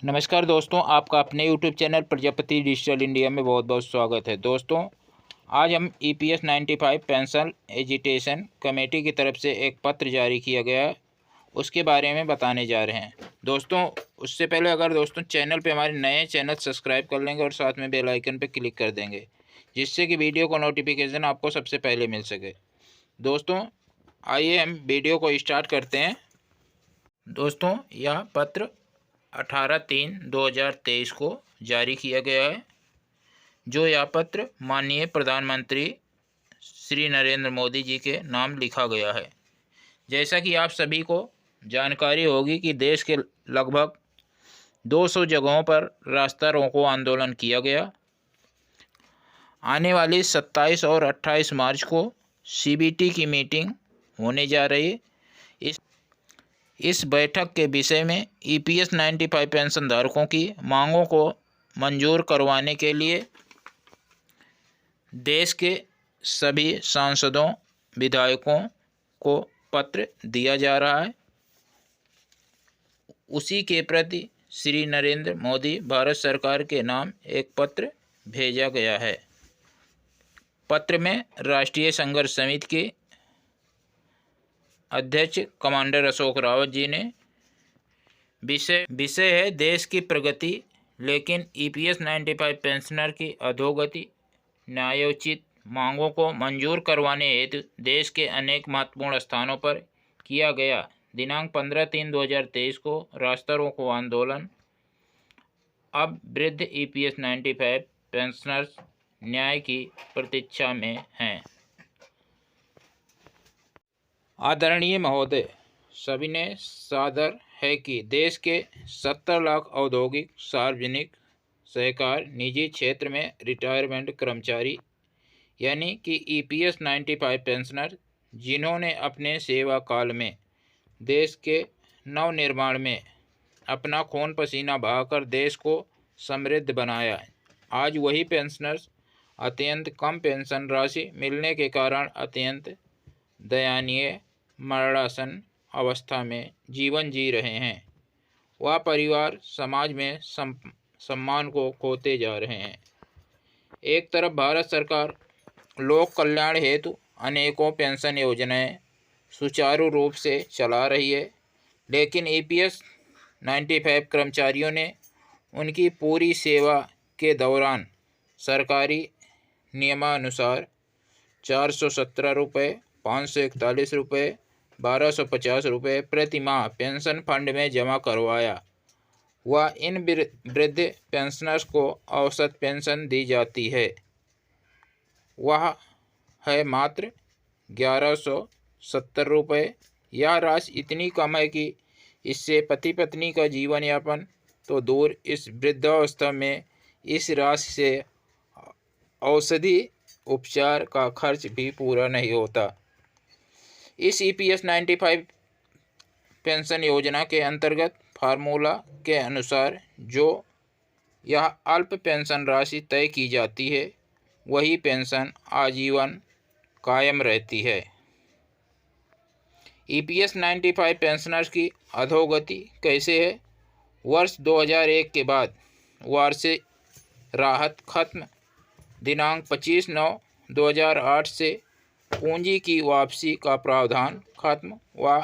नमस्कार दोस्तों, आपका अपने YouTube channel Prajapati digital India में बहुत बहुत स्वागत है। दोस्तों, आज हम EPS 95 पेंशन एजिटेशन कमेटी की तरफ से एक पत्र जारी किया गया है, उसके बारे में बताने जा रहे हैं। दोस्तों, उससे पहले अगर दोस्तों चैनल पे हमारे नए चैनल सब्सक्राइब कर लेंगे और साथ में बेल आइकन पे क्लिक कर देंगे, जिससे कि वीडियो को नोटिफिकेशन आपको सबसे पहले मिल सके। दोस्तों, आइए हम वीडियो को स्टार्ट करते हैं। दोस्तों, यह पत्र 18/3/2023 को जारी किया गया है। जो यह पत्र माननीय प्रधानमंत्री श्री नरेंद्र मोदी जी के नाम लिखा गया है। जैसा कि आप सभी को जानकारी होगी कि देश के लगभग 200 जगहों पर रास्ता रोको आंदोलन किया गया। आने वाली 27 और 28 मार्च को CBT की मीटिंग होने जा रही है। इस बैठक के विषय में EPS 95 पेंशन धारकों की मांगों को मंजूर करवाने के लिए देश के सभी सांसदों विधायकों को पत्र दिया जा रहा है। उसी के प्रति श्री नरेंद्र मोदी भारत सरकार के नाम एक पत्र भेजा गया है। पत्र में राष्ट्रीय संघर्ष समिति के अध्यक्ष कमांडर अशोक रावत जी ने विषय है देश की प्रगति, लेकिन EPS 95 पेंशनर की अधोगति, न्यायोचित मांगों को मंजूर करवाने हेतु देश के अनेक महत्वपूर्ण स्थानों पर किया गया दिनांक 15/3/2023 को रास्ता रोको आंदोलन अब वृद्ध EPS 95 पेंशनर्स न्याय की प्रतीक्षा में हैं। आदरणीय महोदय, सविनय सादर है कि देश के 70 लाख औद्योगिक, सार्वजनिक, सहकार, निजी क्षेत्र में रिटायरमेंट कर्मचारी यानी कि EPS 95 पेंशनर, जिन्होंने अपने सेवा काल में देश के नवनिर्माण में अपना खून पसीना बहाकर देश को समृद्ध बनाया, आज वही पेंशनर्स अत्यंत कम पेंशन राशि मिलने के कारण अत्यंत दयनीय मरणासन अवस्था में जीवन जी रहे हैं। वह परिवार समाज में सम्मान को खोते जा रहे हैं। एक तरफ भारत सरकार लोक कल्याण हेतु अनेकों पेंशन योजनाएं सुचारू रूप से चला रही है, लेकिन EPS 95 कर्मचारियों ने उनकी पूरी सेवा के दौरान सरकारी नियमानुसार 417 रुपये, 541 रुपये, 1250 रुपये प्रति माह पेंशन फंड में जमा करवाया। वह इन वृद्ध पेंशनर्स को औसत पेंशन दी जाती है, वह है मात्र 1170 रुपये। यह राशि इतनी कम है कि इससे पति पत्नी का जीवन यापन तो दूर, इस वृद्धावस्था में इस राशि से औषधि उपचार का खर्च भी पूरा नहीं होता। इस EPS 95 पेंशन योजना के अंतर्गत फार्मूला के अनुसार जो यह अल्प पेंशन राशि तय की जाती है, वही पेंशन आजीवन कायम रहती है। EPS 95 पेंशनर्स की अधोगति कैसे है? वर्ष 2001 के बाद वार्षिक राहत खत्म, दिनांक 25/9/2008 से पूंजी की वापसी का प्रावधान खत्म व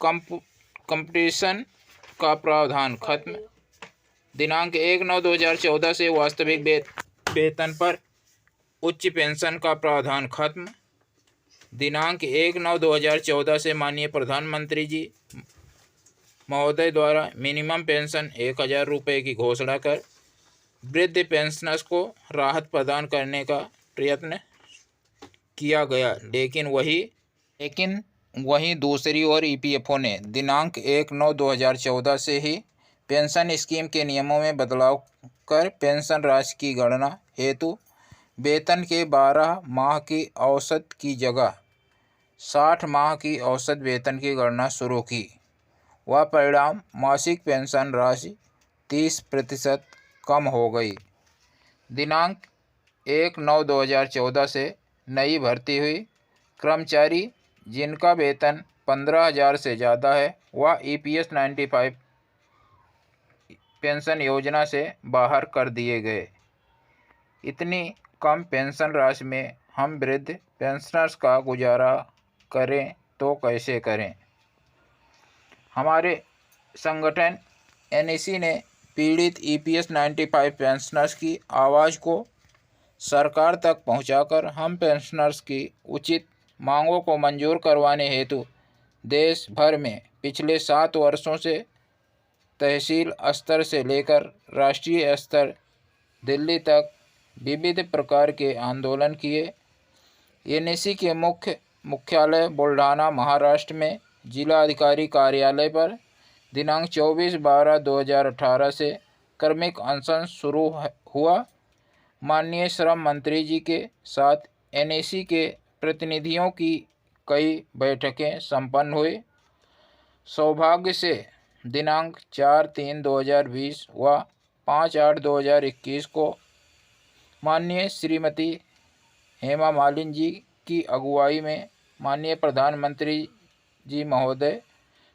कंपटीशन का प्रावधान खत्म, दिनांक 1/9/2014 से वास्तविक वेतन पर उच्च पेंशन का प्रावधान खत्म, दिनांक 1/9/2014 से माननीय प्रधानमंत्री जी महोदय द्वारा मिनिमम पेंशन 1000 रुपये की घोषणा कर वृद्ध पेंशनर्स को राहत प्रदान करने का प्रयत्न किया गया, लेकिन वहीं दूसरी ओर EPFO ने दिनांक 1/9/2014 से ही पेंशन स्कीम के नियमों में बदलाव कर पेंशन राशि की गणना हेतु वेतन के 12 माह की औसत की जगह 60 माह की औसत वेतन की गणना शुरू की। वह परिणाम मासिक पेंशन राशि 30% कम हो गई। दिनांक 1/9/2014 से नई भर्ती हुई कर्मचारी जिनका वेतन 15,000 से ज़्यादा है, वह EPS 95 पेंशन योजना से बाहर कर दिए गए। इतनी कम पेंशन राशि में हम वृद्ध पेंशनर्स का गुजारा करें तो कैसे करें। हमारे संगठन एनईसी ने पीड़ित ईपीएस 95 पेंशनर्स की आवाज़ को सरकार तक पहुंचाकर हम पेंशनर्स की उचित मांगों को मंजूर करवाने हेतु देश भर में पिछले 7 वर्षों से तहसील स्तर से लेकर राष्ट्रीय स्तर दिल्ली तक विविध प्रकार के आंदोलन किए। एनईसी के मुख्यालय बुल्ढाना महाराष्ट्र में जिला अधिकारी कार्यालय पर दिनांक 24/12/2018 से क्रमिक अनशन शुरू हुआ। माननीय श्रम मंत्री जी के साथ एनईसी के प्रतिनिधियों की कई बैठकें संपन्न हुई। सौभाग्य से दिनांक 4/3/2020 व 5/8/2021 को माननीय श्रीमती हेमा मालिनी जी की अगुवाई में माननीय प्रधानमंत्री जी महोदय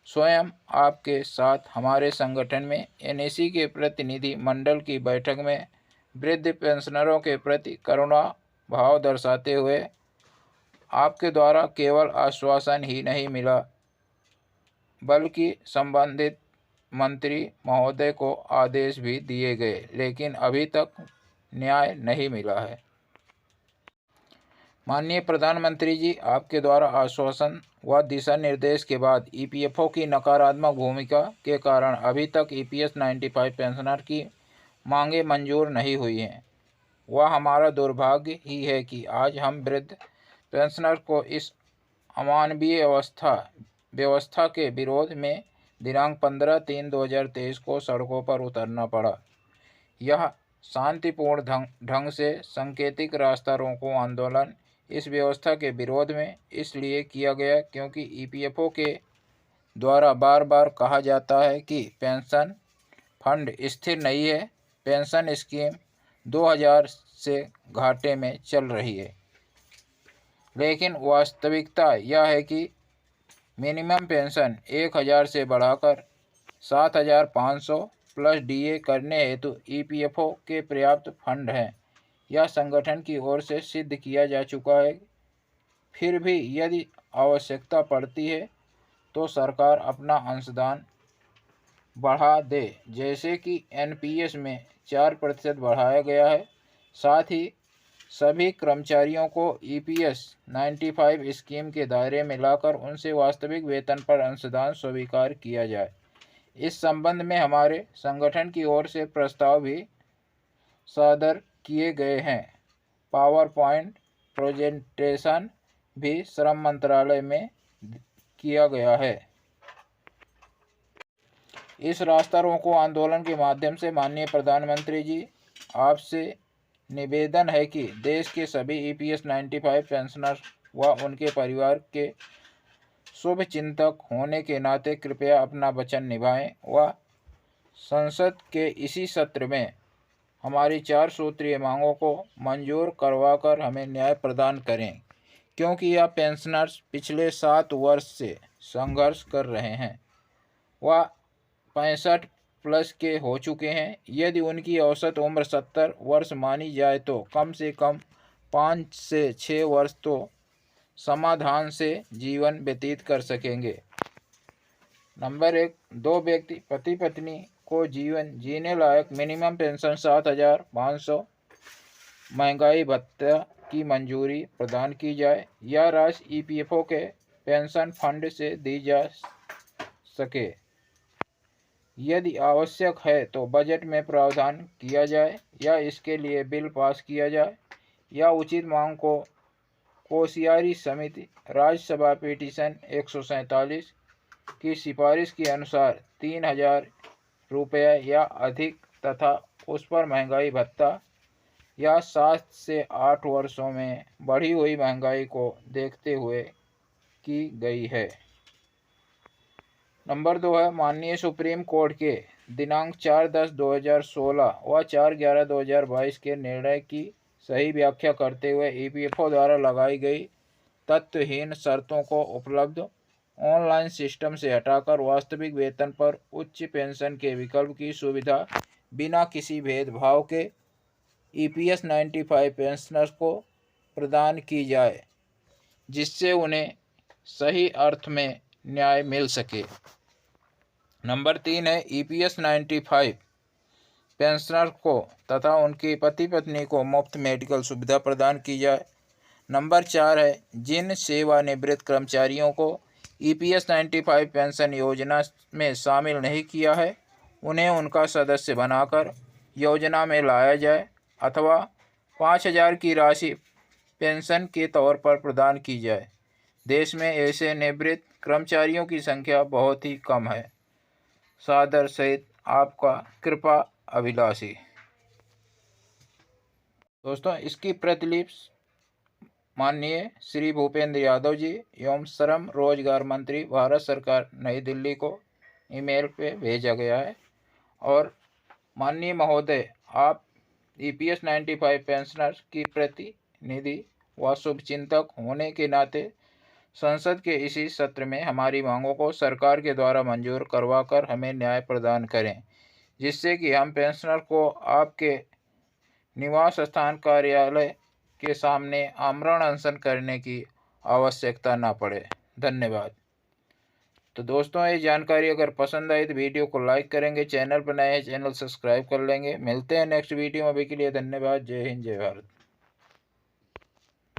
स्वयं आपके साथ हमारे संगठन में एनईसी के प्रतिनिधि मंडल की बैठक में वृद्ध पेंशनरों के प्रति करुणा भाव दर्शाते हुए आपके द्वारा केवल आश्वासन ही नहीं मिला बल्कि संबंधित मंत्री महोदय को आदेश भी दिए गए, लेकिन अभी तक न्याय नहीं मिला है। माननीय प्रधानमंत्री जी, आपके द्वारा आश्वासन व दिशा निर्देश के बाद ईपीएफओ की नकारात्मक भूमिका के कारण अभी तक ईपीएस 95 पेंशनर की मांगें मंजूर नहीं हुई हैं। वह हमारा दुर्भाग्य ही है कि आज हम वृद्ध पेंशनर को इस अमानवीय व्यवस्था के विरोध में दिनांक 15/3/2023 को सड़कों पर उतरना पड़ा। यह शांतिपूर्ण ढंग से सांकेतिक रास्ता रोको आंदोलन इस व्यवस्था के विरोध में इसलिए किया गया क्योंकि ईपीएफओ के द्वारा बार बार कहा जाता है कि पेंशन फंड स्थिर नहीं है, पेंशन स्कीम 2000 से घाटे में चल रही है। लेकिन वास्तविकता यह है कि मिनिमम पेंशन 1000 से बढ़ाकर 7500 प्लस डीए करने हेतु ईपीएफओ के पर्याप्त फंड हैं। यह संगठन की ओर से सिद्ध किया जा चुका है। फिर भी यदि आवश्यकता पड़ती है तो सरकार अपना अंशदान बढ़ा दे, जैसे कि एनपीएस में 4% बढ़ाया गया है। साथ ही सभी कर्मचारियों को ईपीएस 95 स्कीम के दायरे में लाकर उनसे वास्तविक वेतन पर अंशदान स्वीकार किया जाए। इस संबंध में हमारे संगठन की ओर से प्रस्ताव भी सादर किए गए हैं। पावर पॉइंट प्रेजेंटेशन भी श्रम मंत्रालय में किया गया है। इस रास्ता रोको आंदोलन के माध्यम से माननीय प्रधानमंत्री जी, आपसे निवेदन है कि देश के सभी ईपीएस 95 पेंशनर्स व उनके परिवार के शुभ चिंतक होने के नाते कृपया अपना वचन निभाएं व संसद के इसी सत्र में हमारी 4 सूत्रीय मांगों को मंजूर करवाकर हमें न्याय प्रदान करें, क्योंकि यह पेंशनर्स पिछले 7 वर्ष से संघर्ष कर रहे हैं। वह 65 प्लस के हो चुके हैं। यदि उनकी औसत उम्र 70 वर्ष मानी जाए तो कम से कम 5 से 6 वर्ष तो समाधान से जीवन व्यतीत कर सकेंगे। नंबर 1, 2 व्यक्ति पति पत्नी को जीवन जीने लायक मिनिमम पेंशन 7500 महंगाई भत्ता की मंजूरी प्रदान की जाए। यह राशि ईपीएफओ के पेंशन फंड से दी जा सके। यदि आवश्यक है तो बजट में प्रावधान किया जाए या इसके लिए बिल पास किया जाए या उचित मांग को कोशियारी समिति राज्यसभा पिटीशन 147 की सिफारिश के अनुसार 3000 रुपये या अधिक तथा उस पर महंगाई भत्ता या 7 से 8 वर्षों में बढ़ी हुई महंगाई को देखते हुए की गई है। नंबर 2 है, माननीय सुप्रीम कोर्ट के दिनांक 4/10/2016 व 4/11/2022 के निर्णय की सही व्याख्या करते हुए ईपीएफओ द्वारा लगाई गई तत्वहीन शर्तों को उपलब्ध ऑनलाइन सिस्टम से हटाकर वास्तविक वेतन पर उच्च पेंशन के विकल्प की सुविधा बिना किसी भेदभाव के EPS 95 पेंशनर्स को प्रदान की जाए, जिससे उन्हें सही अर्थ में न्याय मिल सके। नंबर 3 है EPS 95 पेंशनर को तथा उनके पति पत्नी को मुफ्त मेडिकल सुविधा प्रदान की जाए। नंबर 4 है जिन सेवानिवृत्त कर्मचारियों को EPS 95 पेंशन योजना में शामिल नहीं किया है, उन्हें उनका सदस्य बनाकर योजना में लाया जाए अथवा 5,000 की राशि पेंशन के तौर पर प्रदान की जाए। देश में ऐसे निवृत्त कर्मचारियों की संख्या बहुत ही कम है। सादर सहित आपका कृपा अभिलाषी। दोस्तों, इसकी प्रतिलिपि माननीय श्री भूपेंद्र यादव जी एवं श्रम रोजगार मंत्री भारत सरकार नई दिल्ली को ईमेल पे भेजा गया है। और माननीय महोदय, आप EPS 95 पेंशनर्स की प्रतिनिधि व शुभचिंतक होने के नाते संसद के इसी सत्र में हमारी मांगों को सरकार के द्वारा मंजूर करवाकर हमें न्याय प्रदान करें, जिससे कि हम पेंशनर को आपके निवास स्थान कार्यालय के सामने आमरण अनशन करने की आवश्यकता ना पड़े। धन्यवाद। तो दोस्तों, ये जानकारी अगर पसंद आई तो वीडियो को लाइक करेंगे, चैनल पर नए हैं चैनल सब्सक्राइब कर लेंगे। मिलते हैं नेक्स्ट वीडियो में। अभी के लिए धन्यवाद। जय हिंद, जय भारत।